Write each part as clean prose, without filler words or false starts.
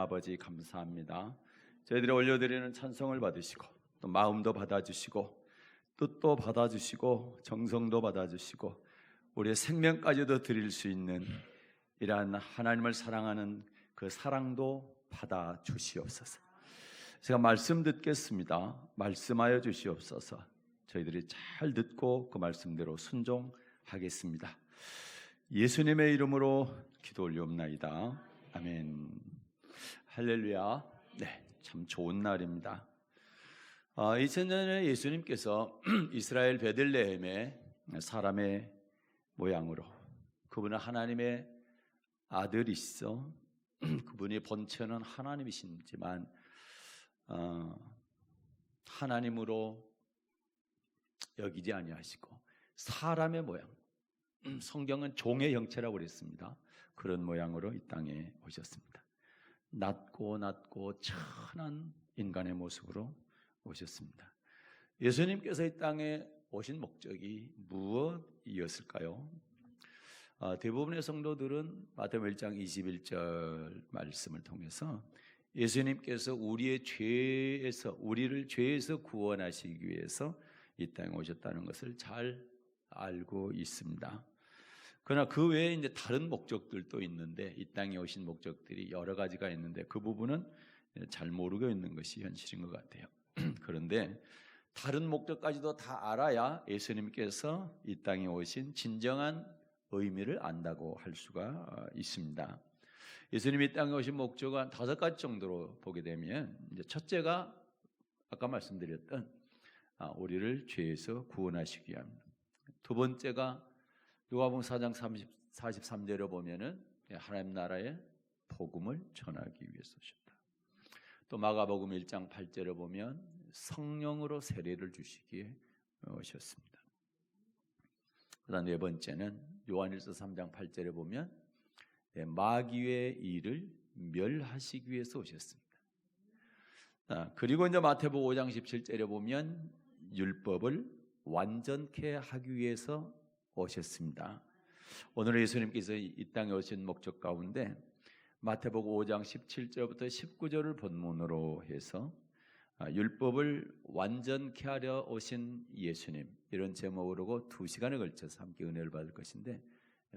아버지 감사합니다. 저희들이 올려드리는 찬송을 받으시고 또 마음도 받아주시고 뜻도 받아주시고 정성도 받아주시고 우리의 생명까지도 드릴 수 있는 이러한 하나님을 사랑하는 그 사랑도 받아주시옵소서. 제가 말씀 듣겠습니다. 말씀하여 주시옵소서. 저희들이 잘 듣고 그 말씀대로 순종하겠습니다. 예수님의 이름으로 기도 올리옵나이다. 아멘. 할렐루야. 네, 참 좋은 날입니다. 2000년에 예수님께서 이스라엘 베들레헴의 사람의 모양으로, 그분은 하나님의 아들이시죠. 그분이 본체는 하나님이시지만 하나님으로 여기지 아니하시고 사람의 모양, 성경은 종의 형체라고 그랬습니다. 그런 모양으로 이 땅에 오셨습니다. 낮고 천한 인간의 모습으로 오셨습니다. 예수님께서 이 땅에 오신 목적이 무엇이었을까요? 대부분의 성도들은 마태복음 1장 21절 말씀을 통해서 예수님께서 우리를 죄에서 구원하시기 위해서 이 땅에 오셨다는 것을 잘 알고 있습니다. 그러나 그 외에 이제 다른 목적들도 있는데, 이 땅에 오신 목적들이 여러 가지가 있는데 그 부분은 잘 모르고 있는 것이 현실인 것 같아요. 그런데 다른 목적까지도 다 알아야 예수님께서 이 땅에 오신 진정한 의미를 안다고 할 수가 있습니다. 예수님이 이 땅에 오신 목적은 한 5가지 정도로 보게 되면, 이제 첫째가 아까 말씀드렸던 우리를 죄에서 구원하시기 위함입니다. 두 번째가 누가복음 4장 43절에 보면은 하나님 나라의 복음을 전하기 위해서 오셨다. 또 마가복음 1장 8절에 보면 성령으로 세례를 주시기에 오셨습니다. 그다음 네 번째는 요한일서 3장 8절에 보면 마귀의 일을 멸하시기 위해서 오셨습니다. 그리고 이제 마태복음 5장 17절에 보면 율법을 완전케 하기 위해서 오셨습니다. 오늘 예수님께서 이 땅에 오신 목적 가운데 마태복음 5장 17절부터 19절을 본문으로 해서 율법을 완전케 하려 오신 예수님, 이런 제목으로 2시간에 걸쳐서 함께 은혜를 받을 것인데,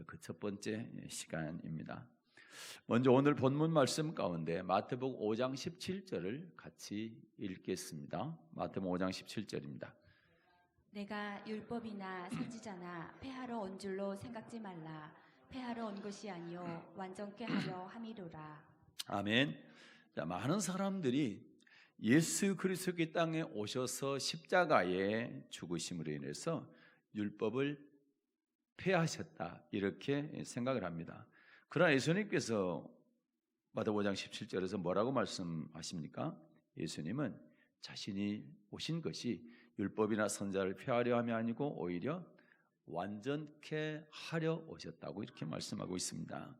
그 첫 번째 시간입니다. 먼저 오늘 본문 말씀 가운데 마태복음 5장 17절을 같이 읽겠습니다. 마태복음 5장 17절입니다. 내가 율법이나 선지자나 폐하러 온 줄로 생각지 말라. 폐하러 온 것이 아니요 완전케 하려 함이로라. 아멘. 자, 많은 사람들이 예수 그리스도 이 땅에 오셔서 십자가에 죽으심으로 인해서 율법을 폐하셨다, 이렇게 생각을 합니다. 그러나 예수님께서 마태복음 5장 17절에서 뭐라고 말씀하십니까? 예수님은 자신이 오신 것이 율법이나 선지자를 폐하려 함이 아니고 오히려 완전케 하려 오셨다고 이렇게 말씀하고 있습니다.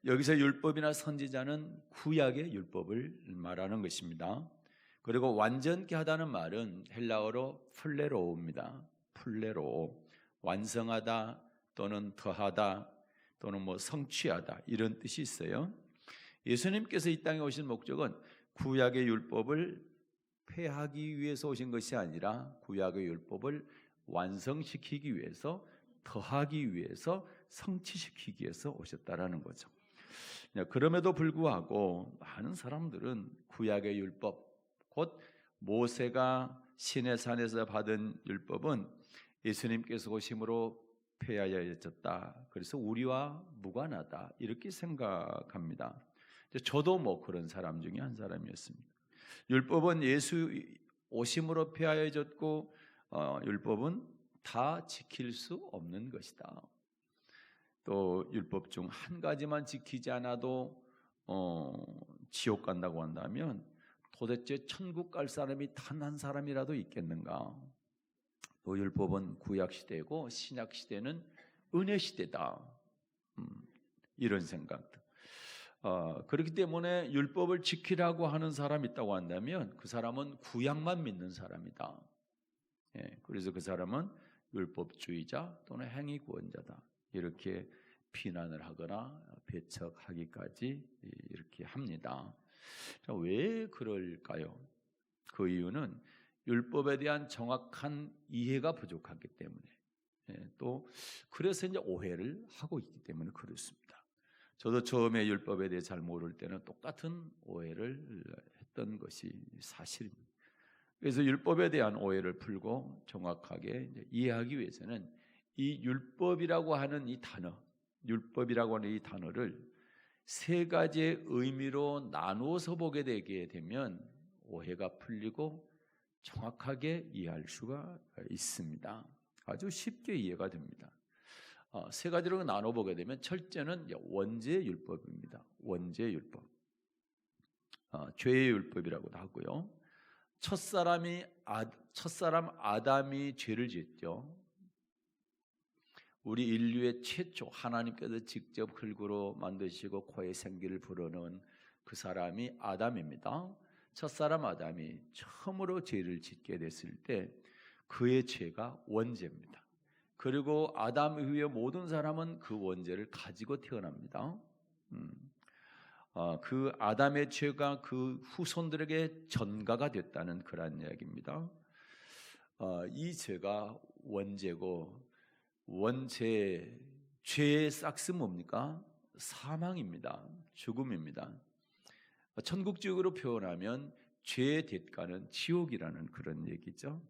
여기서 율법이나 선지자는 구약의 율법을 말하는 것입니다. 그리고 완전케 하다는 말은 헬라어로 플레로입니다. 플레로, 완성하다 또는 더하다 또는 성취하다, 이런 뜻이 있어요. 예수님께서 이 땅에 오신 목적은 구약의 율법을 폐하기 위해서 오신 것이 아니라 구약의 율법을 완성시키기 위해서, 더하기 위해서, 성취시키기 위해서 오셨다라는 거죠. 그럼에도 불구하고 많은 사람들은 구약의 율법, 곧 모세가 시내산에서 받은 율법은 예수님께서 오심으로 폐하여졌다, 그래서 우리와 무관하다, 이렇게 생각합니다. 저도 그런 사람 중에 한 사람이었습니다. 율법은 예수 오심으로 폐하여졌고 율법은 다 지킬 수 없는 것이다. 또 율법 중 한 가지만 지키지 않아도 지옥 간다고 한다면 도대체 천국 갈 사람이 단 한 사람이라도 있겠는가? 또 율법은 구약 시대고 신약 시대는 은혜 시대다, 이런 생각들. 그렇기 때문에 율법을 지키라고 하는 사람이 있다고 한다면 그 사람은 구약만 믿는 사람이다. 그래서 그 사람은 율법주의자 또는 행위구원자다, 이렇게 비난을 하거나 배척하기까지 이렇게 합니다. 자, 왜 그럴까요? 그 이유는 율법에 대한 정확한 이해가 부족하기 때문에, 또 그래서 이제 오해를 하고 있기 때문에 그렇습니다. 저도 처음에 율법에 대해 잘 모를 때는 똑같은 오해를 했던 것이 사실입니다. 그래서 율법에 대한 오해를 풀고 정확하게 이제 이해하기 위해서는 이 율법이라고 하는 이 단어, 율법이라고 하는 이 단어를 세 가지의 의미로 나누어서 보게 되게 되면 오해가 풀리고 정확하게 이해할 수가 있습니다. 아주 쉽게 이해가 됩니다. 세 가지로 나눠보게 되면 첫째는 원죄 율법입니다. 원죄 율법, 죄의 율법이라고도 하고요. 첫사람 아담이 죄를 지었죠. 우리 인류의 최초 하나님께서 직접 흙으로 만드시고 코에 생기를 불어넣은 그 사람이 아담입니다. 첫사람 아담이 처음으로 죄를 짓게 됐을 때 그의 죄가 원죄입니다. 그리고 아담 이후에 모든 사람은 그 원죄를 가지고 태어납니다. 그 아담의 죄가 그 후손들에게 전가가 됐다는 그런 이야기입니다. 이 죄가 원죄고, 원죄, 죄의 싹스 뭡니까? 사망입니다. 죽음입니다. 천국적으로 표현하면 죄의 대가는 지옥이라는 그런 얘기죠.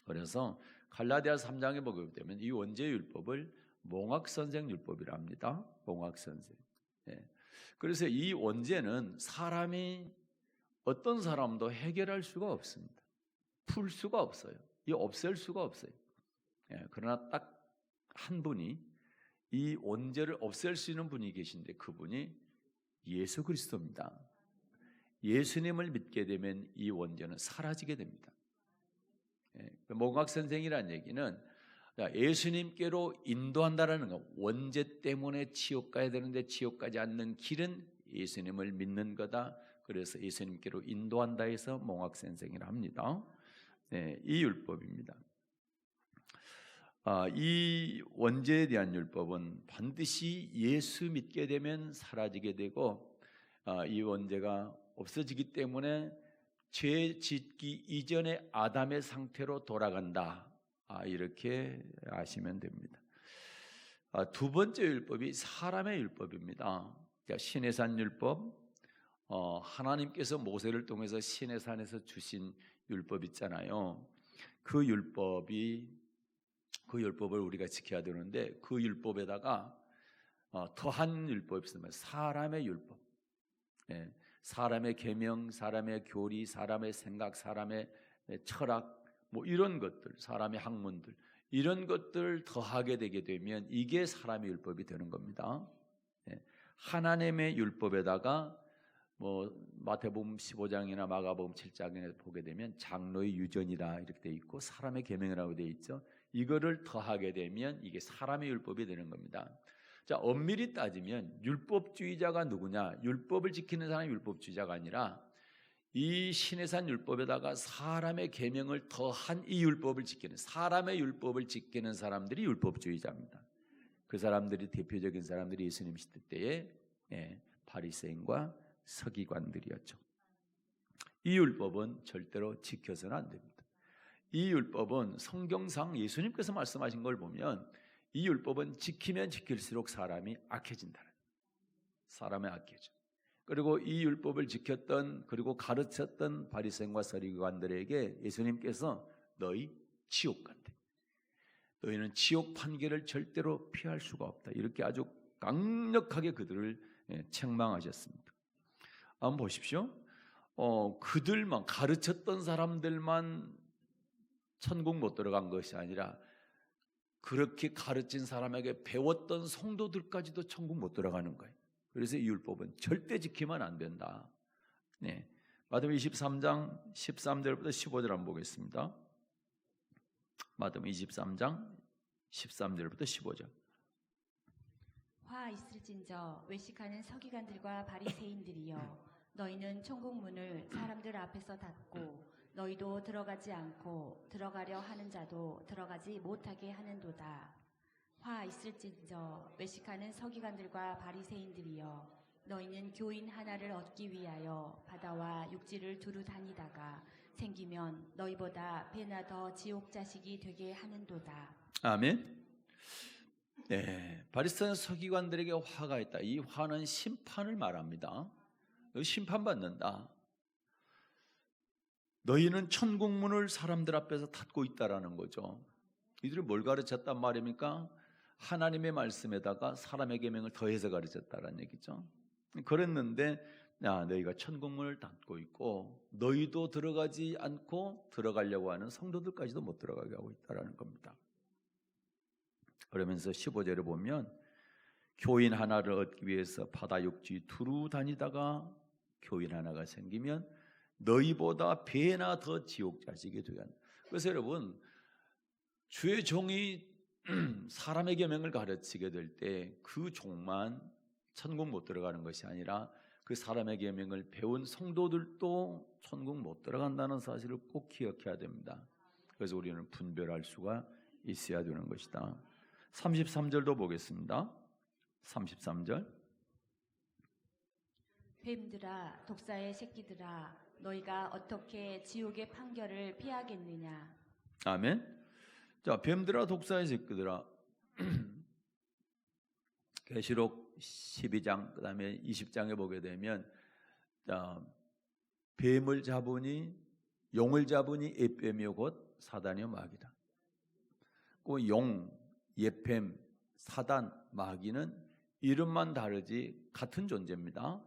그래서 갈라디아서 3장에 보게 되면 이 원죄 율법을 몽학선생 율법이라 합니다. 몽학선생. 그래서 이 원죄는 사람이 어떤 사람도 해결할 수가 없습니다. 풀 수가 없어요. 이 없앨 수가 없어요. 그러나 딱 한 분이 이 원죄를 없앨 수 있는 분이 계신데 그분이 예수 그리스도입니다. 예수님을 믿게 되면 이 원죄는 사라지게 됩니다. 몽학 선생이라는 얘기는 예수님께로 인도한다라는 거. 원죄 때문에 지옥 가야 되는데 지옥 가지 않는 길은 예수님을 믿는 거다. 그래서 예수님께로 인도한다 해서 몽학 선생이라 합니다. 이 율법입니다. 이 원죄에 대한 율법은 반드시 예수 믿게 되면 사라지게 되고, 이 원죄가 없어지기 때문에 죄 짓기 이전의 아담의 상태로 돌아간다. 이렇게 아시면 됩니다. 두 번째 율법이 사람의 율법입니다. 그러니까 시내산 율법, 하나님께서 모세를 통해서 시내산에서 주신 율법 있잖아요. 그 율법을 우리가 지켜야 되는데 그 율법에다가 더한 율법이 있습니다. 사람의 율법, 사람의 계명, 사람의 교리, 사람의 생각, 사람의 철학, 뭐 이런 것들, 사람의 학문들, 이런 것들 더하게 되게 되면 이게 사람의 율법이 되는 겁니다. 하나님의 율법에다가 뭐 마태복음 15장이나 마가복음 7장에 보게 되면 장로의 유전이라 이렇게 돼 있고 사람의 계명이라고 돼 있죠. 이거를 더하게 되면 이게 사람의 율법이 되는 겁니다. 자, 엄밀히 따지면 율법주의자가 누구냐? 율법을 지키는 사람이 율법주의자가 아니라 이 시내산 율법에다가 사람의 계명을 더한 이 율법을 지키는, 사람의 율법을 지키는 사람들이 율법주의자입니다. 그 사람들이 대표적인 사람들이 예수님 시대 때의 바리새인과 서기관들이었죠. 이 율법은 절대로 지켜서는 안 됩니다. 이 율법은 성경상 예수님께서 말씀하신 걸 보면 이 율법은 지키면 지킬수록 사람이 악해진다는, 사람이 악해져. 그리고 이 율법을 지켰던 그리고 가르쳤던 바리새인과 서기관들에게 예수님께서 너희 지옥 간대. 너희는 지옥 판결을 절대로 피할 수가 없다. 이렇게 아주 강력하게 그들을 책망하셨습니다. 한번 보십시오. 그들만 가르쳤던 사람들만 천국 못 들어간 것이 아니라 그렇게 가르친 사람에게 배웠던 성도들까지도 천국 못 들어가는 거예요. 그래서 이 율법은 절대 지키면 안 된다. 마태복음 23장 13절부터 15절 한번 보겠습니다. 마태복음 23장 13절부터 15절. 화 있을진저 외식하는 서기관들과 바리새인들이여, 너희는 천국 문을 사람들 앞에서 닫고 너희도 들어가지 않고 들어가려 하는 자도 들어가지 못하게 하는도다. 화 있을진저 외식하는 서기관들과 바리새인들이여, 너희는 교인 하나를 얻기 위하여 바다와 육지를 두루 다니다가 생기면 너희보다 배나 더 지옥 자식이 되게 하는도다. 아멘. 네, 바리새인 서기관들에게 화가 있다. 이 화는 심판을 말합니다. 심판받는다. 너희는 천국문을 사람들 앞에서 닫고 있다라는 거죠. 이들이 뭘 가르쳤단 말입니까? 하나님의 말씀에다가 사람의 계명을 더해서 가르쳤다라는 얘기죠. 그랬는데 너희가 천국문을 닫고 있고 너희도 들어가지 않고 들어가려고 하는 성도들까지도 못 들어가게 하고 있다라는 겁니다. 그러면서 15절에 보면 교인 하나를 얻기 위해서 바다 육지 두루 다니다가 교인 하나가 생기면 너희보다 배나 더 지옥 자식이 되게 한다. 그래서 여러분, 주의 종이 사람의 계명을 가르치게 될 때 그 종만 천국 못 들어가는 것이 아니라 그 사람의 계명을 배운 성도들도 천국 못 들어간다는 사실을 꼭 기억해야 됩니다. 그래서 우리는 분별할 수가 있어야 되는 것이다. 33절도 보겠습니다. 33절. 뱀들아, 독사의 새끼들아, 너희가 어떻게 지옥의 판결을 피하겠느냐? 아멘. 자, 뱀들아, 독사의 새끼들아. 계시록 12장 그다음에 20장에 보게 되면 뱀을 잡으니 용을 잡으니 옛뱀이요 곧 사단이요 마귀다. 그 용, 옛뱀, 사단, 마귀는 이름만 다르지 같은 존재입니다.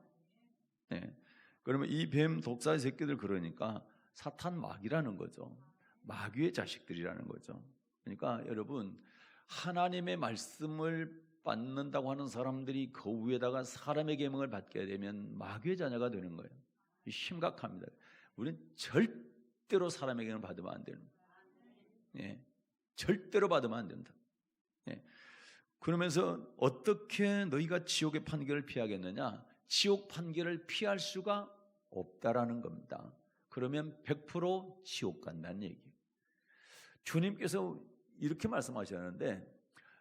네. 그러면 이 뱀 독사의 새끼들 그러니까 사탄 마귀라는 거죠. 마귀의 자식들이라는 거죠. 그러니까 여러분, 하나님의 말씀을 받는다고 하는 사람들이 그 위에다가 사람의 계명을 받게 되면 마귀의 자녀가 되는 거예요. 심각합니다. 우리는 절대로 사람의 계명을 받으면 안 되는 거예요. 예, 절대로 받으면 안 된다. 예. 그러면서 어떻게 너희가 지옥의 판결을 피하겠느냐? 지옥 판결을 피할 수가 없다라는 겁니다. 그러면 100% 지옥 간다는 얘기예요. 주님께서 이렇게 말씀하셨는데,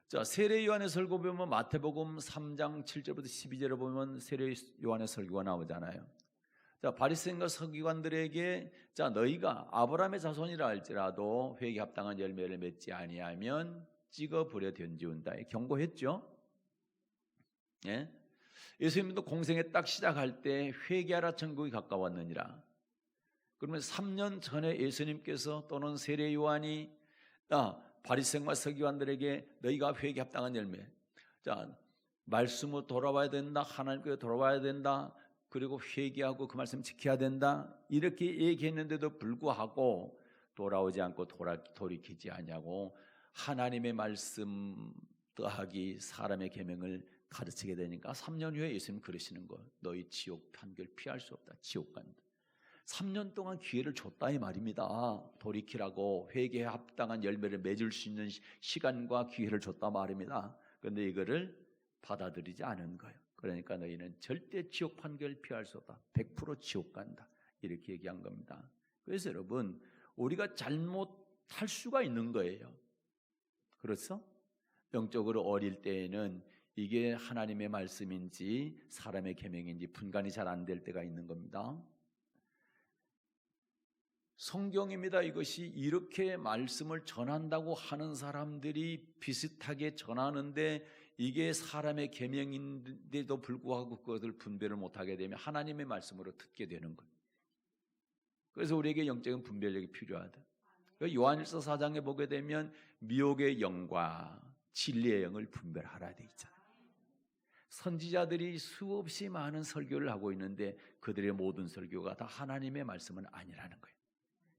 자, 세례 요한의 설교 보면 마태복음 3장 7절부터 12절에 보면 세례 요한의 설교가 나오잖아요. 자, 바리새인과 서기관들에게 자, 너희가 아브라함의 자손이라 할지라도 회개에 합당한 열매를 맺지 아니하면 찍어 버려 던지운다 경고했죠. 예? 예수님도 공생에 딱 시작할 때 회개하라 천국이 가까웠느니라. 그러면 3년 전에 예수님께서 또는 세례 요한이 바리새인과 서기관들에게 너희가 회개에 합당한 열매, 자, 말씀으로 돌아와야 된다, 하나님께 돌아와야 된다, 그리고 회개하고 그 말씀 지켜야 된다 이렇게 얘기했는데도 불구하고 돌아오지 않고 돌이키지 않냐고 하나님의 말씀 더하기 사람의 계명을 가르치게 되니까 3년 후에 예수님 그러시는 거, 너희 지옥 판결 피할 수 없다, 지옥 간다. 3년 동안 기회를 줬다 이 말입니다. 돌이키라고 회개에 합당한 열매를 맺을 수 있는 시간과 기회를 줬다 말입니다. 그런데 이거를 받아들이지 않은 거예요. 그러니까 너희는 절대 지옥 판결 피할 수 없다, 100% 지옥 간다 이렇게 얘기한 겁니다. 그래서 여러분, 우리가 잘못할 수가 있는 거예요. 그렇죠? 영적으로 어릴 때에는 이게 하나님의 말씀인지 사람의 계명인지 분간이 잘 안 될 때가 있는 겁니다. 성경입니다. 이것이 이렇게 말씀을 전한다고 하는 사람들이 비슷하게 전하는데 이게 사람의 계명인데도 불구하고 그것을 분별을 못하게 되면 하나님의 말씀으로 듣게 되는 거예요. 그래서 우리에게 영적인 분별력이 필요하다. 요한일서 4장에 보게 되면 미혹의 영과 진리의 영을 분별하라 돼 있잖아요. 선지자들이 수없이 많은 설교를 하고 있는데 그들의 모든 설교가 다 하나님의 말씀은 아니라는 거예요.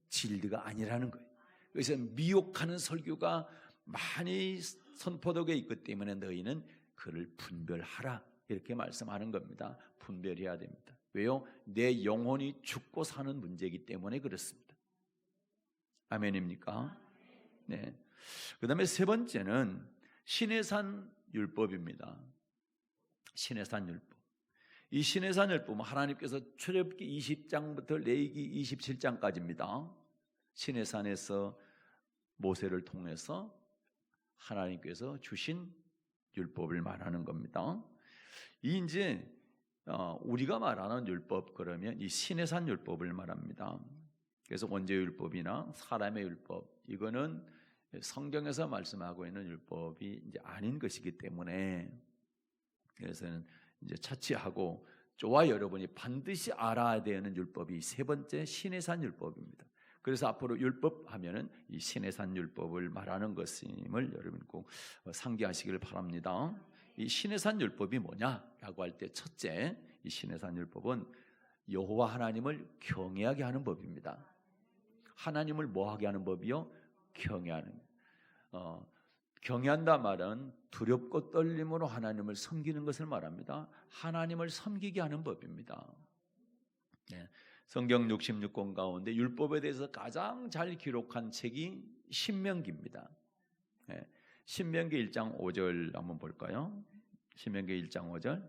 진리가 아니라는 거예요. 그래서 미혹하는 설교가 많이 선포되고 있기 때문에 너희는 그를 분별하라 이렇게 말씀하는 겁니다. 분별해야 됩니다. 왜요? 내 영혼이 죽고 사는 문제이기 때문에 그렇습니다. 아멘입니까? 네. 그 다음에 세 번째는 시내산 율법입니다. 시내산 율법. 이 시내산 율법은 하나님께서 출애굽기 20장부터 레위기 27장까지입니다. 시내산에서 모세를 통해서 하나님께서 주신 율법을 말하는 겁니다. 이 이제 우리가 말하는 율법 그러면 이 시내산 율법을 말합니다. 그래서 원죄율법이나 사람의 율법 이거는 성경에서 말씀하고 있는 율법이 이제 아닌 것이기 때문에 그래서는 이제 차치하고 저와 여러분이 반드시 알아야 되는 율법이 세 번째 시내산 율법입니다. 그래서 앞으로 율법 하면은 이 시내산 율법을 말하는 것임을 여러분 꼭 상기하시기를 바랍니다. 이 시내산 율법이 뭐냐라고 할 때 첫째, 이 시내산 율법은 여호와 하나님을 경외하게 하는 법입니다. 하나님을 뭐하게 하는 법이요? 경외하는. 경외한다 말은 두렵고 떨림으로 하나님을 섬기는 것을 말합니다. 하나님을 섬기게 하는 법입니다. 네. 성경 66권 가운데 율법에 대해서 가장 잘 기록한 책이 신명기입니다. 네. 신명기 1장 5절 한번 볼까요? 신명기 1장 5절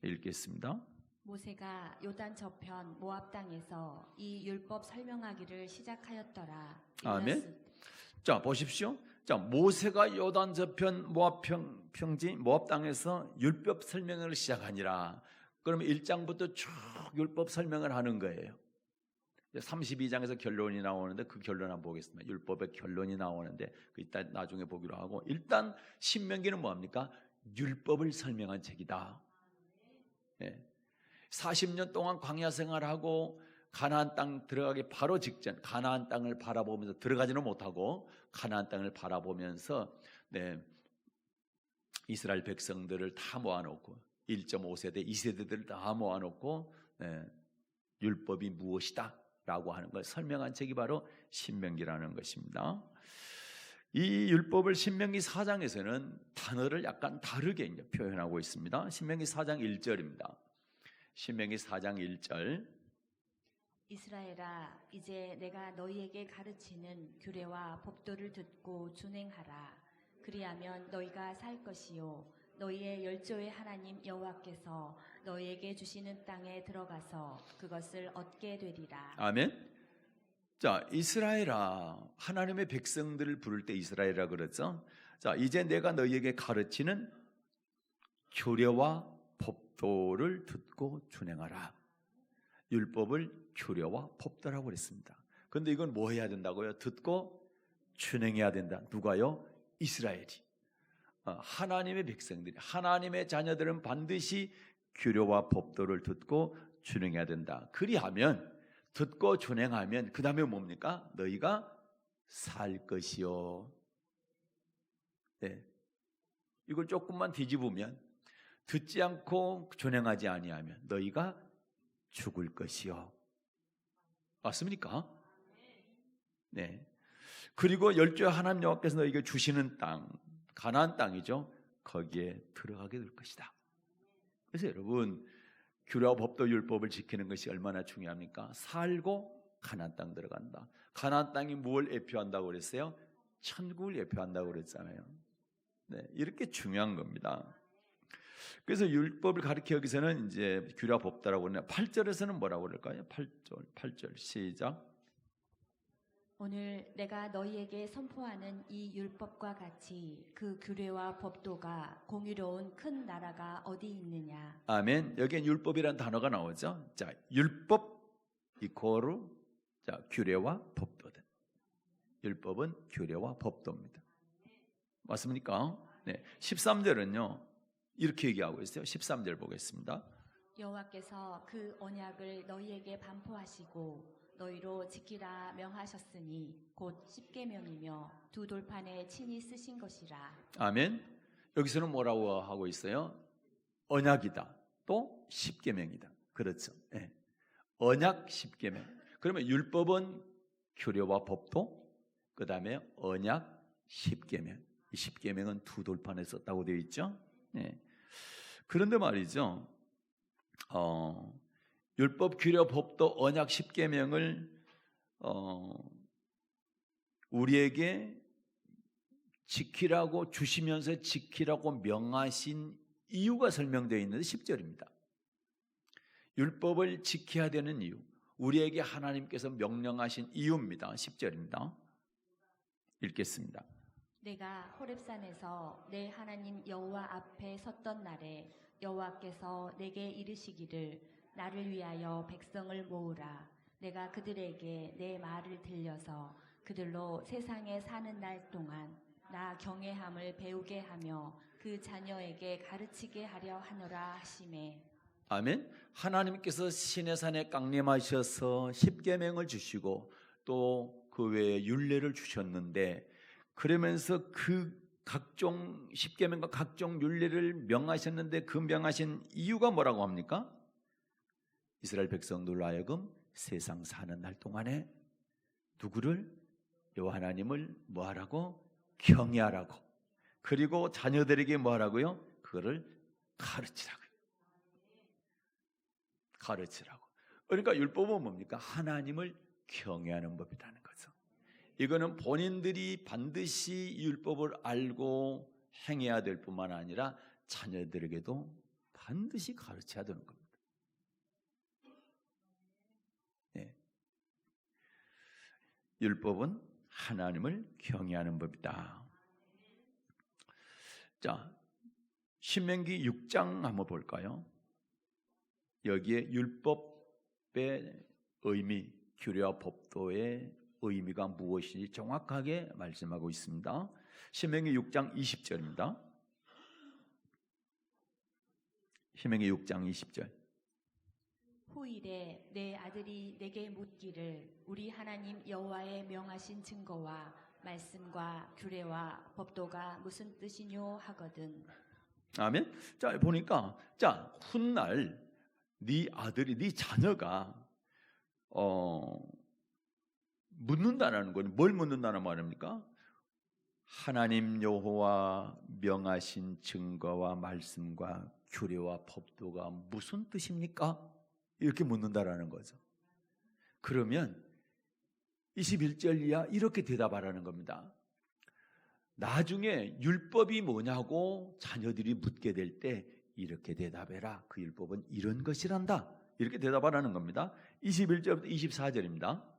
읽겠습니다. 모세가 요단 저편 모압 땅에서 이 율법 설명하기를 시작하였더라. 아멘. 자, 보십시오. 자, 모세가 요단 저편 모압 평지 모압 땅에서 율법 설명을 시작하니라. 그러면 1장부터 쭉 율법 설명을 하는 거예요. 32장에서 결론이 나오는데 그 결론 한번 보겠습니다. 율법의 결론이 나오는데 그 이따 나중에 보기로 하고, 일단 신명기는 뭐합니까? 율법을 설명한 책이다. 네. 40년 동안 광야 생활하고 가나안 땅 들어가기 바로 직전, 가나안 땅을 바라보면서 들어가지는 못하고 가나안 땅을 바라보면서 이스라엘 백성들을 다 모아놓고 1.5세대, 2세대들을 다 모아놓고 율법이 무엇이다 라고 하는 걸 설명한 책이 바로 신명기라는 것입니다. 이 율법을 신명기 4장에서는 단어를 약간 다르게 표현하고 있습니다. 신명기 4장 1절입니다. 신명기 4장 1절. 이스라엘아, 이제 내가 너희에게 가르치는 규례와 법도를 듣고 준행하라. 그리하면 너희가 살 것이요 너희의 열조의 하나님 여호와께서 너희에게 주시는 땅에 들어가서 그것을 얻게 되리라. 아멘. 자, 이스라엘아, 하나님의 백성들을 부를 때 이스라엘이라 그랬죠. 자, 이제 내가 너희에게 가르치는 규례와 법도를 듣고 준행하라. 율법을 규례와 법도라고 그랬습니다. 그런데 이건 뭐 해야 된다고요? 듣고 준행해야 된다. 누가요? 이스라엘이. 하나님의 백성들이, 하나님의 자녀들은 반드시 규례와 법도를 듣고 준행해야 된다. 그리하면, 듣고 준행하면 그 다음에 뭡니까? 너희가 살 것이요. 네. 이걸 조금만 뒤집으면 듣지 않고 준행하지 아니하면 너희가 죽을 것이요. 맞습니까? 네. 그리고 열조의 하나님 여호와께서 너희에게 주시는 땅, 가나안 땅이죠. 거기에 들어가게 될 것이다. 그래서 여러분, 규례와 법도 율법을 지키는 것이 얼마나 중요합니까? 살고 가나안 땅 들어간다. 가나안 땅이 뭘 예표한다고 그랬어요? 천국을 예표한다고 그랬잖아요. 네, 이렇게 중요한 겁니다. 그래서 율법을 가리켜 여기서는 이제 규례와 법도라고 그러네요. 8절에서는 뭐라고 그럴까요? 8절 시작. 오늘 내가 너희에게 선포하는 이 율법과 같이 그 규례와 법도가 공유로운 큰 나라가 어디 있느냐. 아멘. 여기엔 율법이라는 단어가 나오죠. 자, 율법 이코르 자, 규례와 법도다. 율법은 규례와 법도입니다. 맞습니까? 네. 13절은요. 이렇게 얘기하고 있어요. 13절 보겠습니다. 여호와께서 그 언약을 너희에게 반포하시고 너희로 지키라 명하셨으니 곧 십계명이며 두 돌판에 친히 쓰신 것이라. 아멘. 여기서는 뭐라고 하고 있어요? 언약이다. 또 십계명이다. 그렇죠. 네. 언약 십계명. 그러면 율법은 규례와 법도, 그 다음에 언약 십계명. 이 십계명은 두 돌판에 썼다고 되어 있죠. 네. 그런데 말이죠. 율법, 규례, 법도, 언약, 십계명을 우리에게 지키라고 주시면서 지키라고 명하신 이유가 설명되어 있는데 10절입니다. 율법을 지켜야 되는 이유, 우리에게 하나님께서 명령하신 이유입니다. 10절입니다. 읽겠습니다. 내가 호렙산에서 내 하나님 여호와 앞에 섰던 날에 여호와께서 내게 이르시기를 나를 위하여 백성을 모으라. 내가 그들에게 내 말을 들려서 그들로 세상에 사는 날 동안 나 경외함을 배우게 하며 그 자녀에게 가르치게 하려 하노라 하시매. 아멘. 하나님께서 시내산에 강림하셔서 십계명을 주시고 또 그 외에 율례를 주셨는데, 그러면서 그 각종 십계명과 각종 율례를 명하셨는데 그 명하신 이유가 뭐라고 합니까? 이스라엘 백성들로 하여금 세상 사는 날 동안에 누구를? 여호와 하나님을 뭐하라고? 경외하라고. 그리고 자녀들에게 뭐하라고요? 그거를 가르치라고요. 가르치라고. 그러니까 율법은 뭡니까? 하나님을 경외하는 법이라는 거죠. 이거는 본인들이 반드시 율법을 알고 행해야 될 뿐만 아니라 자녀들에게도 반드시 가르쳐야 되는 겁니다. 네. 율법은 하나님을 경외하는 법이다. 자, 신명기 6장 한번 볼까요? 여기에 율법의 의미, 규례와 법도의 의미가 무엇인지 정확하게 말씀하고 있습니다. 신명기 6장 20절입니다. 신명기 6장 20절. 후일에 내 아들이 내게 묻기를 우리 하나님 여호와의 명하신 증거와 말씀과 규례와 법도가 무슨 뜻이뇨 하거든. 아멘. 자, 보니까 자, 훗날 네 아들이, 네 자녀가 묻는다는 건 뭘 묻는다는 말입니까? 하나님 여호와 명하신 증거와 말씀과 규례와 법도가 무슨 뜻입니까? 이렇게 묻는다라는 거죠. 그러면 21절 이하 이렇게 대답하라는 겁니다. 나중에 율법이 뭐냐고 자녀들이 묻게 될 때 이렇게 대답해라. 그 율법은 이런 것이란다. 이렇게 대답하라는 겁니다. 21절부터 24절입니다.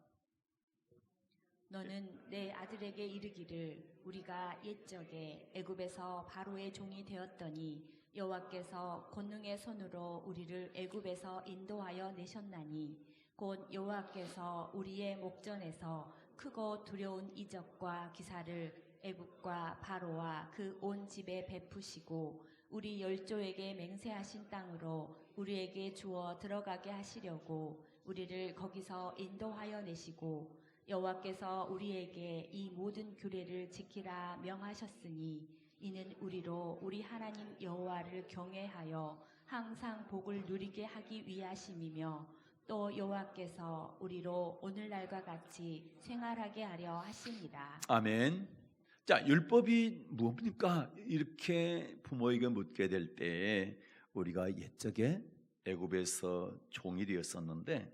너는 내 아들에게 이르기를 우리가 옛적에 애굽에서 바로의 종이 되었더니 여호와께서 권능의 손으로 우리를 애굽에서 인도하여 내셨나니 곧 여호와께서 우리의 목전에서 크고 두려운 이적과 기사를 애굽과 바로와 그 온 집에 베푸시고 우리 열조에게 맹세하신 땅으로 우리에게 주어 들어가게 하시려고 우리를 거기서 인도하여 내시고 여호와께서 우리에게 이 모든 규례를 지키라 명하셨으니 이는 우리로 우리 하나님 여호와를 경외하여 항상 복을 누리게 하기 위하심이며 또 여호와께서 우리로 오늘날과 같이 생활하게 하려 하심이라. 아멘. 자, 율법이 뭡니까? 이렇게 부모에게 묻게 될 때 우리가 옛적에 애굽에서 종이 되었었는데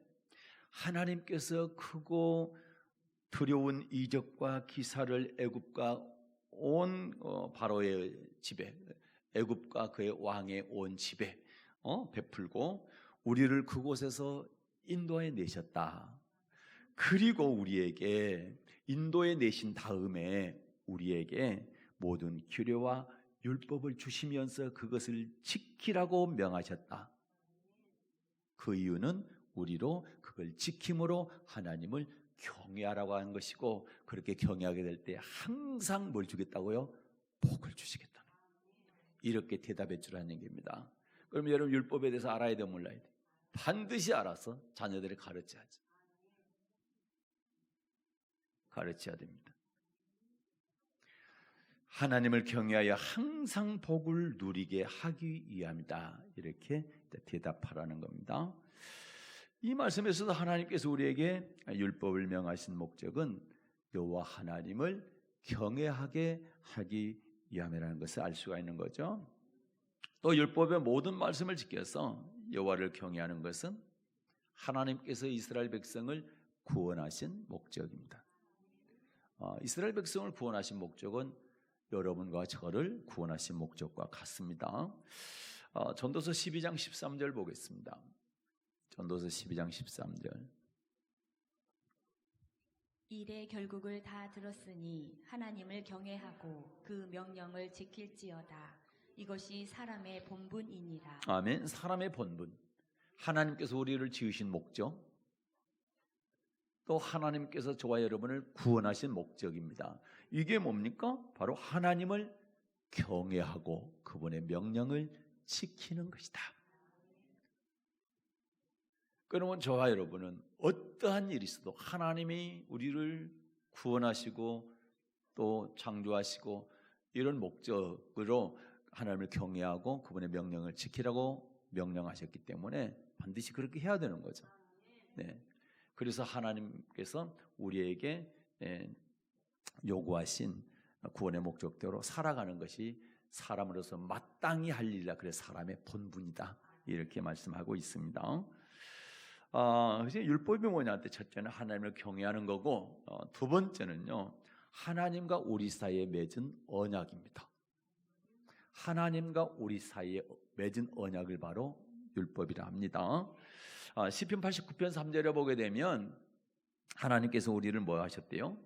하나님께서 크고 두려운 이적과 기사를 애굽과 온 바로의 집에, 애굽과 그의 왕의 온 집에 베풀고 우리를 그곳에서 인도해 내셨다. 그리고 우리에게 인도해 내신 다음에 우리에게 모든 규례와 율법을 주시면서 그것을 지키라고 명하셨다. 그 이유는 우리로 그걸 지킴으로 하나님을 경외하라고 하는 것이고, 그렇게 경외하게 될 때 항상 뭘 주겠다고요? 복을 주시겠다는, 이렇게 대답해 주라는 얘기입니다. 그럼 여러분 율법에 대해서 알아야 돼, 몰라야 돼? 반드시 알아서 자녀들을 가르쳐야죠. 가르쳐야 됩니다. 하나님을 경외하여 항상 복을 누리게 하기 위함이다. 이렇게 대답하라는 겁니다. 이 말씀에서도 하나님께서 우리에게 율법을 명하신 목적은 여호와 하나님을 경외하게 하기 위함이라는 것을 알 수가 있는 거죠. 또 율법의 모든 말씀을 지켜서 여호와를 경외하는 것은 하나님께서 이스라엘 백성을 구원하신 목적입니다. 이스라엘 백성을 구원하신 목적은 여러분과 저를 구원하신 목적과 같습니다. 전도서 12장 13절 보겠습니다. 전도서 12장 13절. 일의 결국을 다 들었으니 하나님을 경외하고 그 명령을 지킬지어다. 이것이 사람의 본분이니라. 아멘. 사람의 본분. 하나님께서 우리를 지으신 목적, 또 하나님께서 저와 여러분을 구원하신 목적입니다. 이게 뭡니까? 바로 하나님을 경외하고 그분의 명령을 지키는 것이다. 그러면 저와 여러분은 어떠한 일이 있어도 하나님이 우리를 구원하시고 또 창조하시고 이런 목적으로 하나님을 경외하고 그분의 명령을 지키라고 명령하셨기 때문에 반드시 그렇게 해야 되는 거죠. 네. 그래서 하나님께서 우리에게 요구하신 구원의 목적대로 살아가는 것이 사람으로서 마땅히 할 일이라. 그래서 사람의 본분이다, 이렇게 말씀하고 있습니다. 그래서 율법이 뭐냐? 첫째는 하나님을 경외하는 거고, 두 번째는요, 하나님과 우리 사이에 맺은 언약입니다. 하나님과 우리 사이에 맺은 언약을 바로 율법이라 합니다. 시편 89편 3절에 보게 되면 하나님께서 우리를 뭐 하셨대요?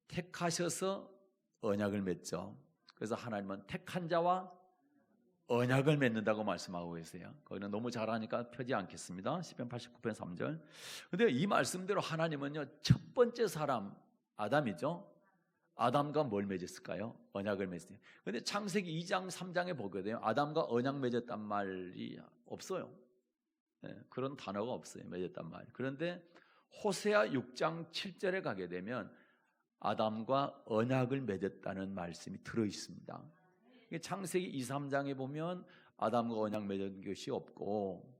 택하셔서 언약을 맺죠. 그래서 하나님은 택한 자와 언약을 맺는다고 말씀하고 계세요. 거기는 너무 잘하니까 펴지 않겠습니다. 시편 89편 3절. 근데 이 말씀대로 하나님은요, 첫 번째 사람 아담이죠. 아담과 뭘 맺었을까요? 언약을 맺었어요. 근데 창세기 2장 3장에 보게 되면 아담과 언약 맺었단 말이 없어요. 네, 그런 단어가 없어요. 맺었단 말. 그런데 호세아 6장 7절에 가게 되면 아담과 언약을 맺었다는 말씀이 들어 있습니다. 창세기 2, 3장에 보면 아담과 언약 맺은 것이 없고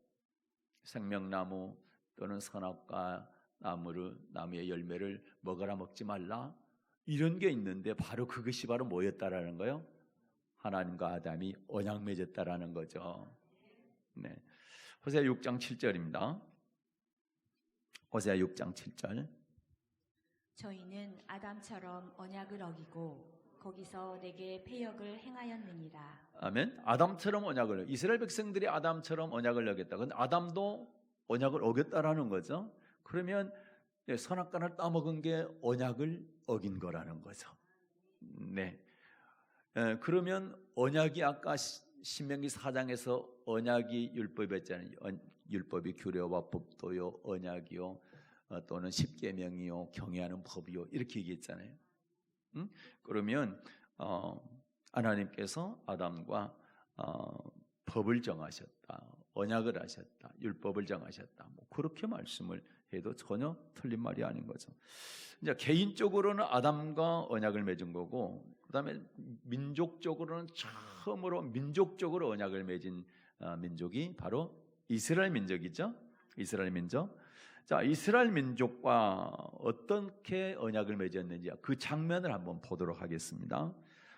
생명나무 또는 선악과 나무의 열매를 먹어라 먹지 말라 이런 게 있는데 바로 그것이 바로 뭐였다라는 거예요? 하나님과 아담이 언약 맺었다라는 거죠. 네. 호세아 6장 7절입니다. 호세아 6장 7절. 저희는 아담처럼 언약을 어기고 거기서 내게 패역을 행하였느니라. 아멘. 아담처럼 언약을, 이스라엘 백성들이 아담처럼 언약을 어겼다. 근데 아담도 언약을 어겼다라는 거죠. 그러면 선악과를 따먹은 게 언약을 어긴 거라는 거죠. 네. 그러면 언약이 아까 신명기 4장에서 언약이 율법이었잖아요. 율법이 규례와 법도요, 언약이요, 또는 십계명이요, 경외하는 법이요, 이렇게 얘기했잖아요. 그러면 하나님께서 아담과 법을 정하셨다, 언약을 하셨다, 율법을 정하셨다, 뭐 그렇게 말씀을 해도 전혀 틀린 말이 아닌 거죠. 이제 개인적으로는 아담과 언약을 맺은 거고, 그다음에 민족적으로는 처음으로 민족적으로 언약을 맺은 민족이 바로 이스라엘 민족이죠. 이스라엘 민족. 자, 이스라엘 민족과 어떻게 언약을 맺었는지 그 장면을 한번 보도록 하겠습니다.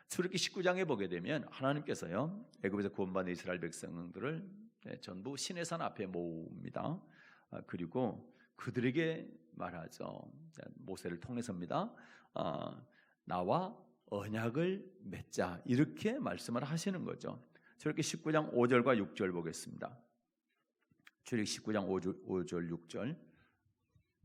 출애굽기 19장에 보게 되면 하나님께서요, 애굽에서 구원받은 이스라엘 백성들을 전부 시내산 앞에 모읍니다. 그리고 그들에게 말하죠. 모세를 통해서입니다. 나와 언약을 맺자, 이렇게 말씀을 하시는 거죠. 출애굽기 19장 5절과 6절 보겠습니다. 출애굽기 19장 5절 6절.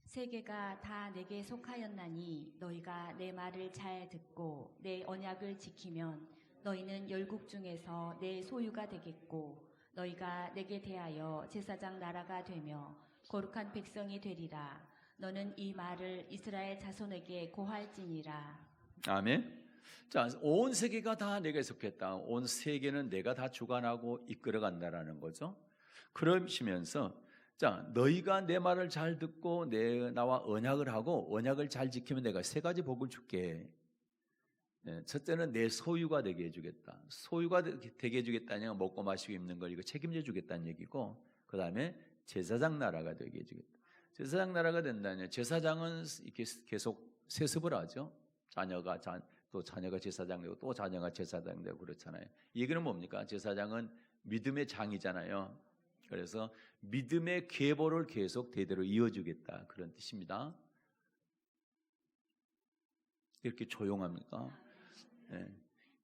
세계가 다 내게 속하였나니 너희가 내 말을 잘 듣고 내 언약을 지키면 너희는 열국 중에서 내 소유가 되겠고 너희가 내게 대하여 제사장 나라가 되며 거룩한 백성이 되리라. 너는 이 말을 이스라엘 자손에게 고할지니라. 아멘. 자, 온 세계가 다 내게 속했다. 온 세계는 내가 다 주관하고 이끌어간다라는 거죠. 그러시면서 자, 너희가 내 말을 잘 듣고 나와 언약을 하고 언약을 잘 지키면 내가 세 가지 복을 줄게. 첫째는 내 소유가 되게 해주겠다. 소유가 되게 해주겠다는 먹고 마시고 입는 걸 이거 책임져 주겠다는 얘기고, 그 다음에 제사장 나라가 되게 해주겠다. 제사장 나라가 된다면 제사장은 이렇게 계속 세습을 하죠. 자녀가 제사장 되고 또 자녀가 제사장 되고 그렇잖아요. 이 얘기는 뭡니까? 제사장은 믿음의 장이잖아요. 그래서 믿음의 계보를 계속 대대로 이어주겠다, 그런 뜻입니다. 이렇게 조용합니까? 네.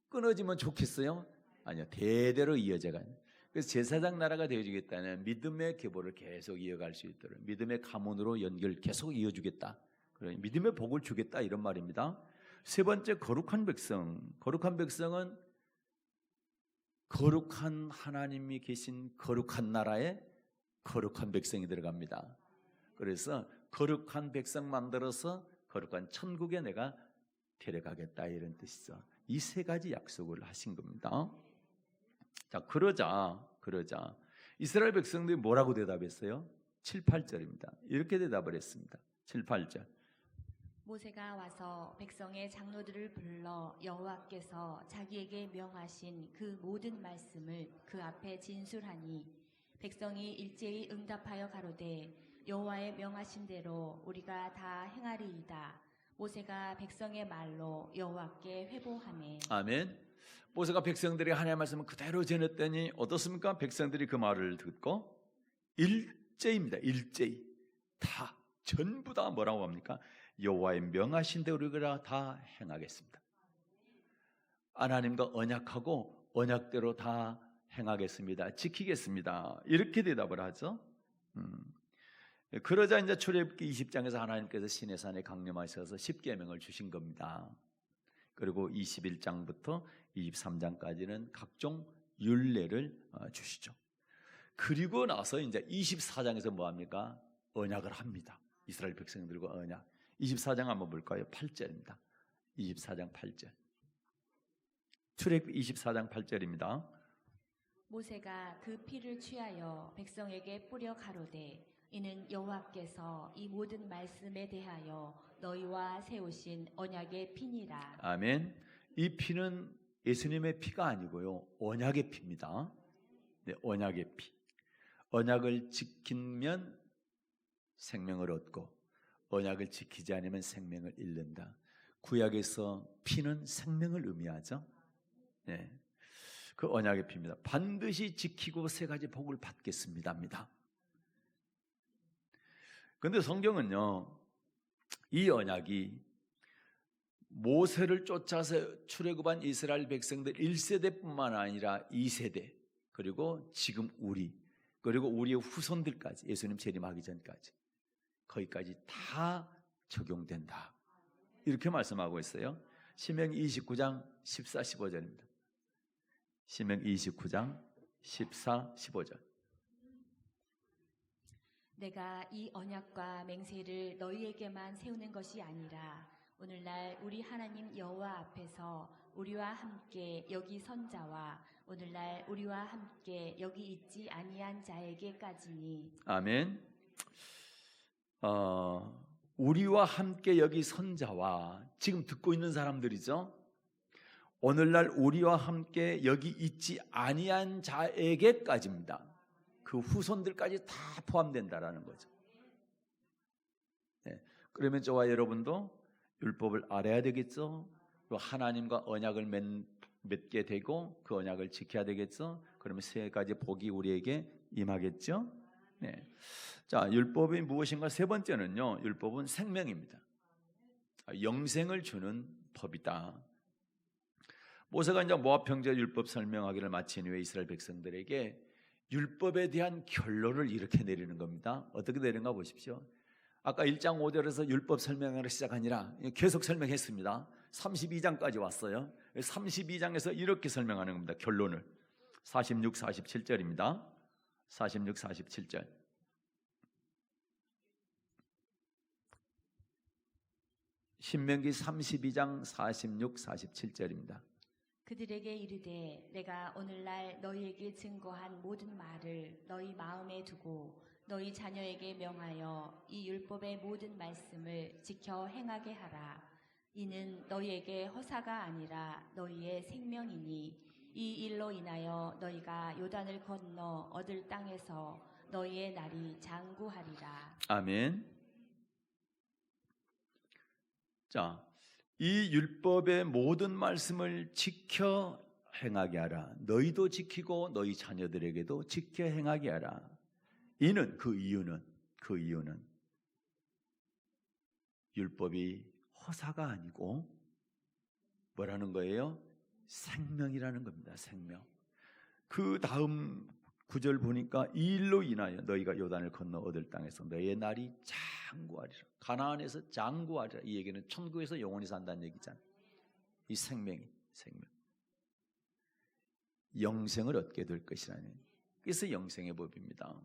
끊어지면 좋겠어요? 아니요, 대대로 이어져가요. 그래서 제사장 나라가 되어주겠다는 믿음의 계보를 계속 이어갈 수 있도록 믿음의 가문으로 연결 계속 이어주겠다, 믿음의 복을 주겠다, 이런 말입니다. 세 번째, 거룩한 백성. 거룩한 백성은 거룩한 하나님이 계신 거룩한 나라에 거룩한 백성이 들어갑니다. 그래서 거룩한 백성 만들어서 거룩한 천국에 내가 데려가겠다 이런 뜻이죠. 이 세 가지 약속을 하신 겁니다. 자, 그러자 이스라엘 백성들이 뭐라고 대답했어요? 7, 8절입니다. 이렇게 대답을 했습니다. 7, 8절. 모세가 와서 백성의 장로들을 불러 여호와께서 자기에게 명하신 그 모든 말씀을 그 앞에 진술하니 백성이 일제히 응답하여 가로되 여호와의 명하신 대로 우리가 다 행하리이다. 모세가 백성의 말로 여호와께 회복하매. 아멘. 모세가 백성들이 하나님의 말씀을 그대로 전했더니 어떻습니까? 백성들이 그 말을 듣고 일제입니다. 일제히 다 전부 다 뭐라고 합니까? 여호와의 명하신 대로 우리가 다 행하겠습니다. 하나님과 언약하고 언약대로 다 행하겠습니다. 지키겠습니다. 이렇게 대답을 하죠. 그러자 이제 출애굽기 20장에서 하나님께서 시내산에 강림하셔서 십계명을 주신 겁니다. 그리고 21장부터 23장까지는 각종 율례를 주시죠. 그리고 나서 이제 24장에서 뭐 합니까? 언약을 합니다. 이스라엘 백성들과 언약. 24장 한번 볼까요? 8절입니다. 24장 8절. 출애굽기 24장 8절입니다. 모세가 그 피를 취하여 백성에게 뿌려 가로되 이는 여호와께서 이 모든 말씀에 대하여 너희와 세우신 언약의 피니라. 아멘. 이 피는 예수님의 피가 아니고요, 언약의 피입니다. 네, 언약의 피. 언약을 지키면 생명을 얻고 언약을 지키지 않으면 생명을 잃는다. 구약에서 피는 생명을 의미하죠. 네. 그 언약의 피입니다. 반드시 지키고 세 가지 복을 받겠습니다입니다. 그런데 성경은요, 이 언약이 모세를 쫓아서 출애굽한 이스라엘 백성들 1세대뿐만 아니라 2세대, 그리고 지금 그리고 우리의 후손들까지, 예수님 재림하기 전까지 거기까지 다 적용된다. 이렇게 말씀하고 있어요. 신명기 29장 14, 15절입니다. 신명기 29장 14, 15절. 내가 이 언약과 맹세를 너희에게만 세우는 것이 아니라 오늘날 우리 하나님 여호와 앞에서 우리와 함께 여기 선 자와 오늘날 우리와 함께 여기 있지 아니한 자에게까지니. 아멘. 우리와 함께 여기 선 자와, 지금 듣고 있는 사람들이죠. 오늘날 우리와 함께 여기 있지 아니한 자에게까지입니다. 그 후손들까지 다 포함된다라는 거죠. 네. 그러면 저와 여러분도 율법을 알아야 되겠죠. 또 하나님과 언약을 맺게 되고 그 언약을 지켜야 되겠죠. 그러면 세 가지 복이 우리에게 임하겠죠. 네. 자, 율법이 무엇인가? 세 번째는요, 율법은 생명입니다. 영생을 주는 법이다. 모세가 이제 모압 평지에 율법 설명하기를 마친 후에 이스라엘 백성들에게 율법에 대한 결론을 이렇게 내리는 겁니다. 어떻게 내리는가 보십시오. 아까 1장 5절에서 율법 설명을 시작하니라 계속 설명했습니다. 32장까지 왔어요. 32장에서 이렇게 설명하는 겁니다. 결론을. 46, 47절입니다. 46, 47절. 신명기 32장 46, 47절입니다. 그들에게 이르되 내가 오늘날 너희에게 증거한 모든 말을 너희 마음에 두고 너희 자녀에게 명하여 이 율법의 모든 말씀을 지켜 행하게 하라. 이는 너희에게 허사가 아니라 너희의 생명이니 이 일로 인하여 너희가 요단을 건너 얻을 땅에서 너희의 날이 장구하리라. 아멘. 자, 이 율법의 모든 말씀을 지켜 행하게 하라. 너희도 지키고 너희 자녀들에게도 지켜 행하게 하라. 이는 그 이유는 율법이 허사가 아니고 뭐라는 거예요? 생명이라는 겁니다. 생명. 그 다음 구절 보니까 이 일로 인하여 너희가 요단을 건너 얻을 땅에서 너희의 날이 장구하리라. 가나안에서 장구하리라. 이 얘기는 천국에서 영원히 산다는 얘기잖아요. 이 생명. 영생을 얻게 될 것이라는, 그래서 영생의 법입니다.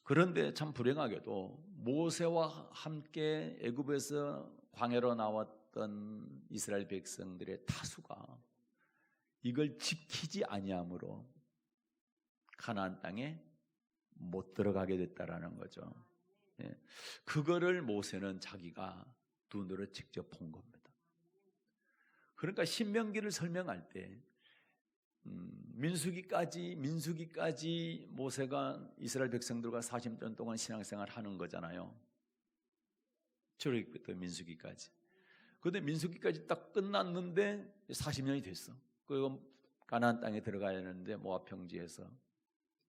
그런데 참 불행하게도 모세와 함께 애굽에서 광야로 나왔던 이스라엘 백성들의 다수가 이걸 지키지 아니함으로 가나안 땅에 못 들어가게 됐다라는 거죠. 예. 그거를 모세는 자기가 눈으로 직접 본 겁니다. 그러니까 신명기를 설명할 때 민수기까지 모세가 이스라엘 백성들과 40년 동안 신앙생활 하는 거잖아요. 출애굽부터 민수기까지. 그런데 민수기까지 딱 끝났는데 40년이 됐어. 그리고 가나안 땅에 들어가야 하는데 모압 평지에서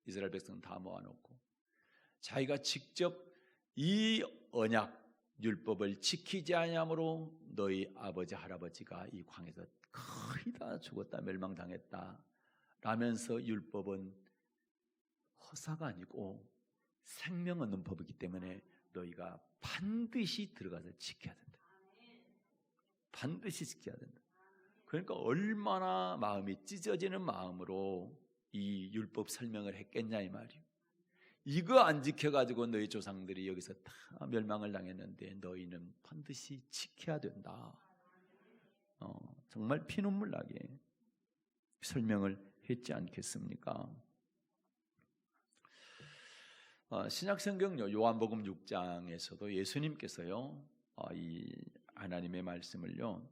이스라엘 백성 다 모아놓고 자기가 직접 이 언약 율법을 지키지 아니함으로 너희 아버지 할아버지가 이 광에서 거의 다 죽었다 멸망당했다 라면서 율법은 허사가 아니고 생명 얻는 법이기 때문에 너희가 반드시 들어가서 지켜야 된다. 반드시 지켜야 된다. 그러니까 얼마나 마음이 찢어지는 마음으로 이 율법 설명을 했겠냐 이 말이에요. 이거 안 지켜가지고 너희 조상들이 여기서 다 멸망을 당했는데 너희는 반드시 지켜야 된다. 정말 피눈물 나게 설명을 했지 않겠습니까? 신약성경 요한복음 6장에서도 예수님께서요 이 하나님의 말씀을요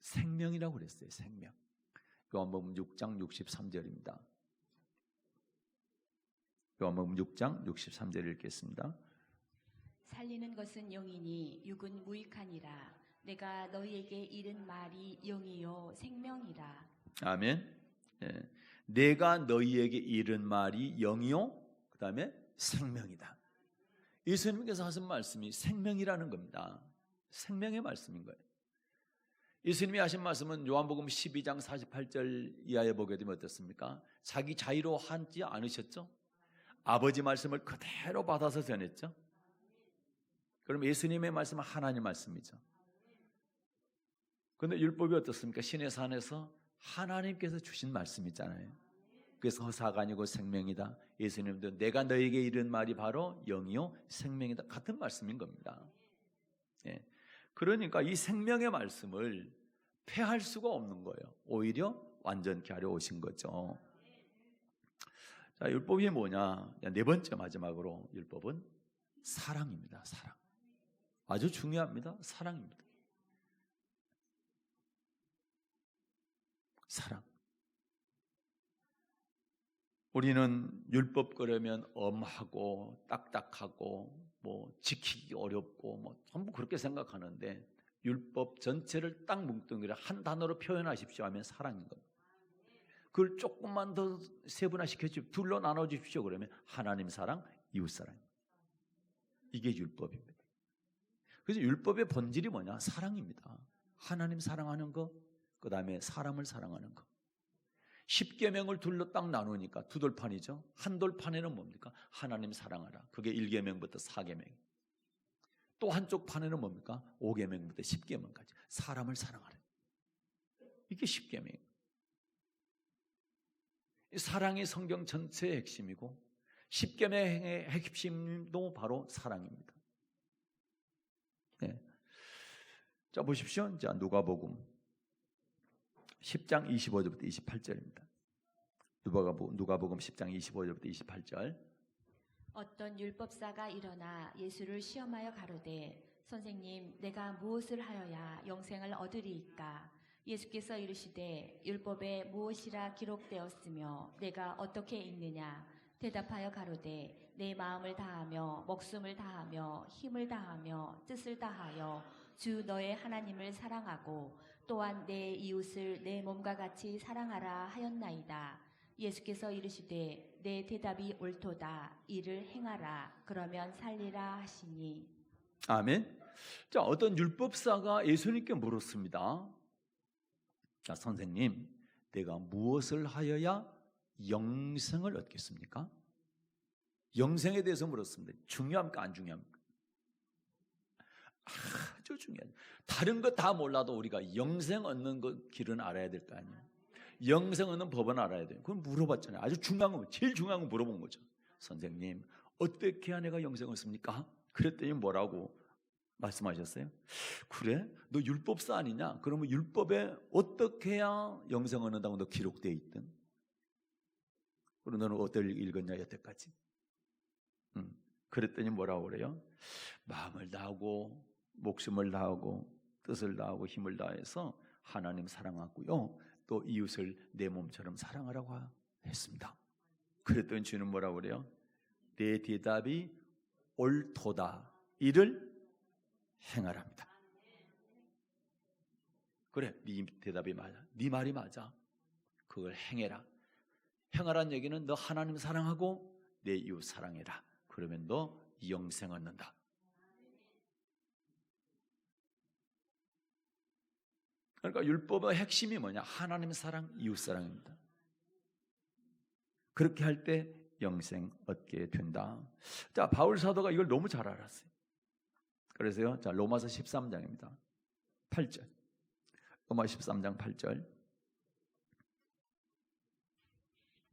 생명이라고 그랬어요. 생명. 요한복음 6장 63절입니다. 요한복음 6장 63절 읽겠습니다. 살리는 것은 영이니 육은 무익하니라. 내가 너희에게 이른 말이 영이요 생명이라. 아멘. 예. 내가 너희에게 이른 말이 영이요 그 다음에 생명이다. 예수님께서 하신 말씀이 생명이라는 겁니다. 생명의 말씀인 거예요. 예수님이 하신 말씀은 요한복음 12장 48절 이하에 보게 되면 어떻습니까? 자기 자의로 하지 않으셨죠? 아버지 말씀을 그대로 받아서 전했죠? 그럼 예수님의 말씀은 하나님 말씀이죠. 그런데 율법이 어떻습니까? 신의 산에서 하나님께서 주신 말씀이잖아요. 그래서 허사가 아니고 생명이다. 예수님도 내가 너에게 이른 말이 바로 영이요 생명이다. 같은 말씀인 겁니다. 예. 그러니까 이 생명의 말씀을 폐할 수가 없는 거예요. 오히려 완전케 하려 오신 거죠. 자, 율법이 뭐냐? 네 번째 마지막으로 율법은 사랑입니다. 사랑. 아주 중요합니다. 사랑입니다. 사랑. 우리는 율법 그러면 엄하고 딱딱하고 뭐 지키기 어렵고 뭐 전부 그렇게 생각하는데 율법 전체를 딱 뭉뚱그려 한 단어로 표현하십시오 하면 사랑인 겁니다. 그걸 조금만 더 세분화시켜 주십시오. 둘로 나눠 주십시오. 그러면 하나님 사랑, 이웃 사랑. 이게 율법입니다. 그래서 율법의 본질이 뭐냐? 사랑입니다. 하나님 사랑하는 거, 그 다음에 사람을 사랑하는 거. 10계명을 둘로 딱 나누니까 두 돌판이죠. 한 돌판에는 뭡니까? 하나님 사랑하라. 그게 1계명부터 4계명. 또 한쪽 판에는 뭡니까? 5계명부터 10계명까지. 사람을 사랑하라. 이게 10계명. 사랑이 성경 전체의 핵심이고 10계명의 핵심도 바로 사랑입니다. 네. 자, 보십시오. 자, 누가복음 10장 25절부터 28절입니다. 누가복음 10장 25절부터 28절. 어떤 율법사가 일어나 예수를 시험하여 가로되 선생님 내가 무엇을 하여야 영생을 얻으리이까? 예수께서 이르시되 율법에 무엇이라 기록되었으며 내가 어떻게 읽느냐? 대답하여 가로되 내 마음을 다하며 목숨을 다하며 힘을 다하며 뜻을 다하여 주 너의 하나님을 사랑하고 또한 내 이웃을 내 몸과 같이 사랑하라 하였나이다. 예수께서 이르시되 내 대답이 옳도다. 이를 행하라. 그러면 살리라 하시니. 아멘. 자, 어떤 율법사가 예수님께 물었습니다. 자, 선생님, 내가 무엇을 하여야 영생을 얻겠습니까? 영생에 대해서 물었습니다. 중요합니까? 안 중요합니까? 아주 중요해요. 다른 거 다 몰라도 우리가 영생 얻는 그 길은 알아야 될 거 아니에요. 영생 얻는 법은 알아야 돼요. 그건 물어봤잖아요. 아주 중요한 거, 제일 중요한 거 물어본 거죠. 선생님, 어떻게 해야 내가 영생 얻습니까? 그랬더니 뭐라고 말씀하셨어요? 그래? 너 율법사 아니냐? 그러면 율법에 어떻게 해야 영생 얻는다고 너 기록되어 있든? 그럼 너는 어떻게 읽었냐 여태까지? 그랬더니 뭐라고 그래요? 마음을 다하고 목숨을 다하고 뜻을 다하고 힘을 다해서 하나님 사랑하고요, 또 이웃을 내 몸처럼 사랑하라고 했습니다. 그랬더니 주는 뭐라고 그래요? 내 대답이 옳도다. 이를 행하랍니다. 그래, 네 대답이 맞아. 네 말이 맞아. 그걸 행해라. 행하라는 얘기는 너 하나님 사랑하고 내 이웃 사랑해라. 그러면 너 영생 얻는다. 그러니까 율법의 핵심이 뭐냐? 하나님 사랑, 이웃 사랑입니다. 그렇게 할 때 영생 얻게 된다. 자, 바울 사도가 이걸 너무 잘 알았어요. 그래서요, 자, 로마서 13장입니다. 8절. 로마 13장 8절.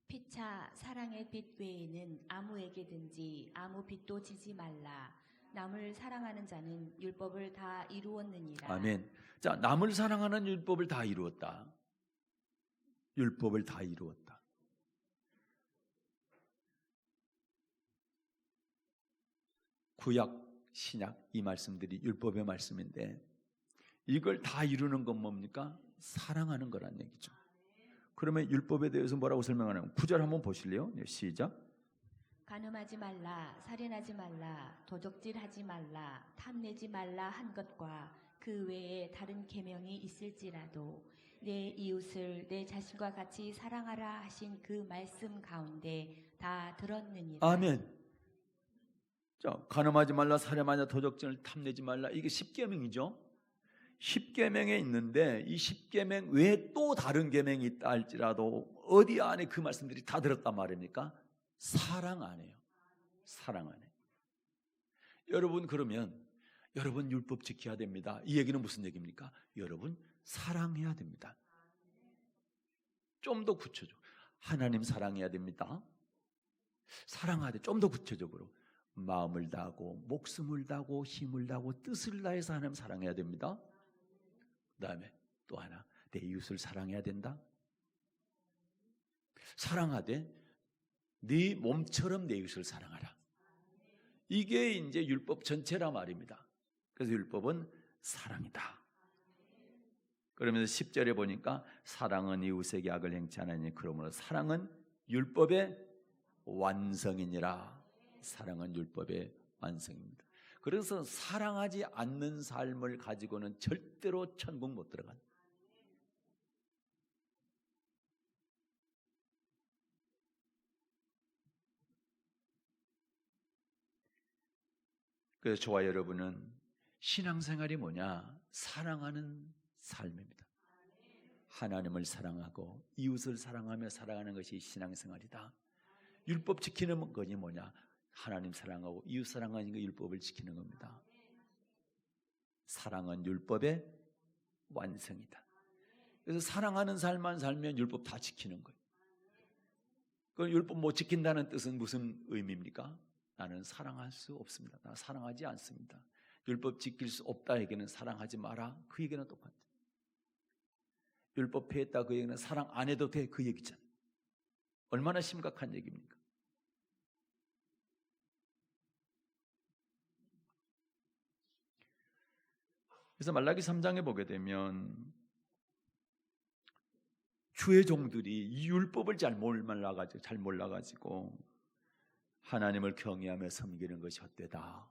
피차 사랑의 빛 외에는 아무에게든지 아무 빛도 지지 말라. 남을 사랑하는 자는 율법을 다 이루었느니라. 아멘. 자, 남을 사랑하는 율법을 다 이루었다. 율법을 다 이루었다. 구약, 신약 이 말씀들이 율법의 말씀인데 이걸 다 이루는 건 뭡니까? 사랑하는 거란 얘기죠. 그러면 율법에 대해서 뭐라고 설명하냐면 9절 한번 보실래요? 네, 시작. 간음하지 말라, 살인하지 말라, 도적질하지 말라, 탐내지 말라 한 것과 그 외에 다른 계명이 있을지라도 내 이웃을 내 자신과 같이 사랑하라 하신 그 말씀 가운데 다 들었느니라. 아멘. 자, 간음하지 말라, 살인하지 말라, 도적질을 탐내지 말라. 이게 10계명이죠. 10계명에 있는데 이 10계명 외에 또 다른 계명이 있다 할지라도 어디 안에 그 말씀들이 다 들었단 말입니까? 사랑 안에요. 사랑 안에. 여러분, 그러면 여러분 율법 지켜야 됩니다. 이 얘기는 무슨 얘기입니까? 여러분 사랑해야 됩니다. 좀 더 구체적으로 하나님 사랑해야 됩니다. 사랑하되 좀 더 구체적으로 마음을 다하고 목숨을 다하고 힘을 다하고 뜻을 다해서 하나님 사랑해야 됩니다. 그 다음에 또 하나, 내 이웃을 사랑해야 된다. 사랑하되 네 몸처럼 내 이웃을 사랑하라. 이게 이제 율법 전체라 말입니다. 그래서 율법은 사랑이다. 그러면서 10절에 보니까 사랑은 이웃에게 악을 행치 않으니 그러므로 사랑은 율법의 완성이니라. 사랑은 율법의 완성입니다. 그래서 사랑하지 않는 삶을 가지고는 절대로 천국 못 들어간다. 그래서 저와 여러분은 신앙생활이 뭐냐? 사랑하는 삶입니다. 하나님을 사랑하고 이웃을 사랑하며 살아가는 것이 신앙생활이다. 율법 지키는 것이 뭐냐? 하나님 사랑하고 이웃 사랑하는 그 율법을 지키는 겁니다. 사랑은 율법의 완성이다. 그래서 사랑하는 삶만 살면 율법 다 지키는 거예요. 그 율법 못 지킨다는 뜻은 무슨 의미입니까? 나는 사랑할 수 없습니다. 나 사랑하지 않습니다. 율법 지킬 수 없다 얘기는 사랑하지 마라. 그 얘기는 똑같아요. 율법 폐했다 그 얘기는 사랑 안 해도 돼 그 얘기잖아요. 얼마나 심각한 얘기입니까? 그래서 말라기 3장에 보게 되면 주의 종들이 이 율법을 잘 몰라가지고 하나님을 경외하며 섬기는 것이 헛되다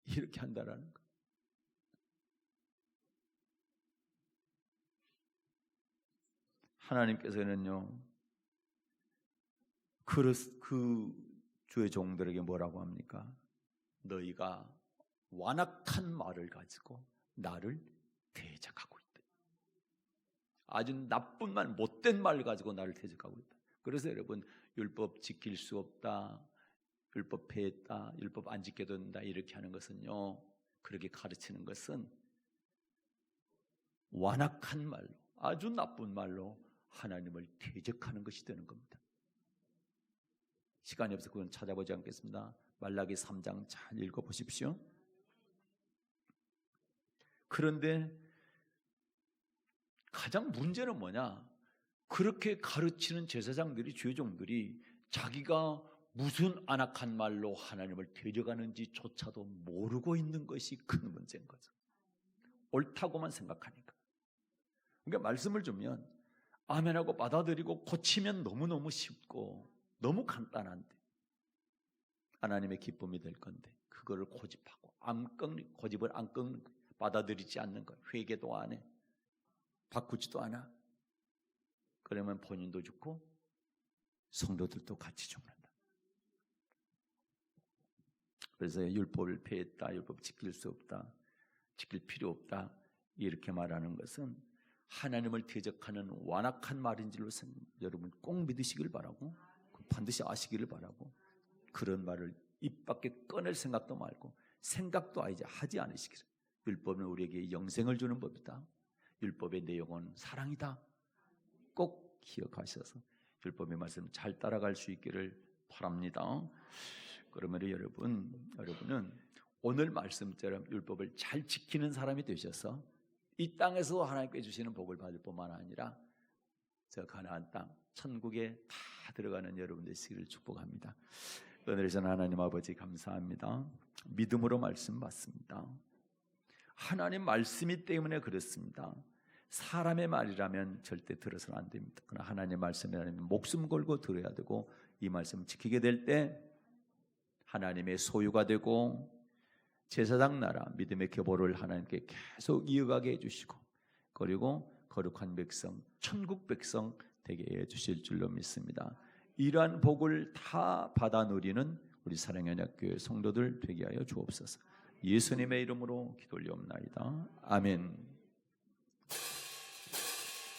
이렇게 한다라는 거. 하나님께서는요 그 주의 종들에게 뭐라고 합니까? 너희가 완악한 말을 가지고 나를 대적하고 있다. 아주 나쁜 말, 못된 말 가지고 나를 대적하고 있다. 그래서 여러분 율법 지킬 수 없다, 율법 폐했다, 율법 안 지켜도 된다 이렇게 하는 것은요 그렇게 가르치는 것은 완악한 말로, 아주 나쁜 말로 하나님을 대적하는 것이 되는 겁니다. 시간이 없어서 그건 찾아보지 않겠습니다. 말라기 3장 잘 읽어보십시오. 그런데 가장 문제는 뭐냐? 그렇게 가르치는 제사장들이, 죄종들이 자기가 무슨 안악한 말로 하나님을 대적하는지조차도 모르고 있는 것이 큰 문제인 거죠. 옳다고만 생각하니까. 그러니까 말씀을 주면 아멘하고 받아들이고 고치면 너무너무 쉽고 너무 간단한데, 하나님의 기쁨이 될 건데 그거를 고집하고 고집을 안 꺾는 거예요. 받아들이지 않는 거예요. 회개도 안 해. 바꾸지도 않아. 그러면 본인도 죽고 성도들도 같이 죽는다. 그래서 율법을 폐했다, 율법 지킬 수 없다, 지킬 필요 없다, 이렇게 말하는 것은 하나님을 대적하는 완악한 말인 줄로 여러분 꼭 믿으시길 바라고, 반드시 아시기를 바라고, 그런 말을 입 밖에 꺼낼 생각도 말고 생각도 하지 않으시기를. 율법은 우리에게 영생을 주는 법이다. 율법의 내용은 사랑이다. 꼭 기억하셔서 율법의 말씀 잘 따라갈 수 있기를 바랍니다. 그러면 여러분은 오늘 말씀처럼 율법을 잘 지키는 사람이 되셔서 이 땅에서 하나님께 주시는 복을 받을 뿐만 아니라 저 가나안 땅, 천국에 다 들어가는 여러분 되시기를 축복합니다. 오늘 저는 하나님 아버지 감사합니다. 믿음으로 말씀 받습니다. 하나님 말씀이 때문에 그렇습니다. 사람의 말이라면 절대 들어서는 안 됩니다. 그러나 하나님의 말씀이라면 목숨 걸고 들어야 되고, 이 말씀 지키게 될 때 하나님의 소유가 되고 제사장 나라 믿음의 교보를 하나님께 계속 이어가게 해주시고, 그리고 거룩한 백성, 천국 백성 되게 해주실 줄로 믿습니다. 이러한 복을 다 받아 누리는 우리 사랑연합교회 성도들 되게 하여 주옵소서. 예수님의 이름으로 기도 올리옵나이다. 아멘.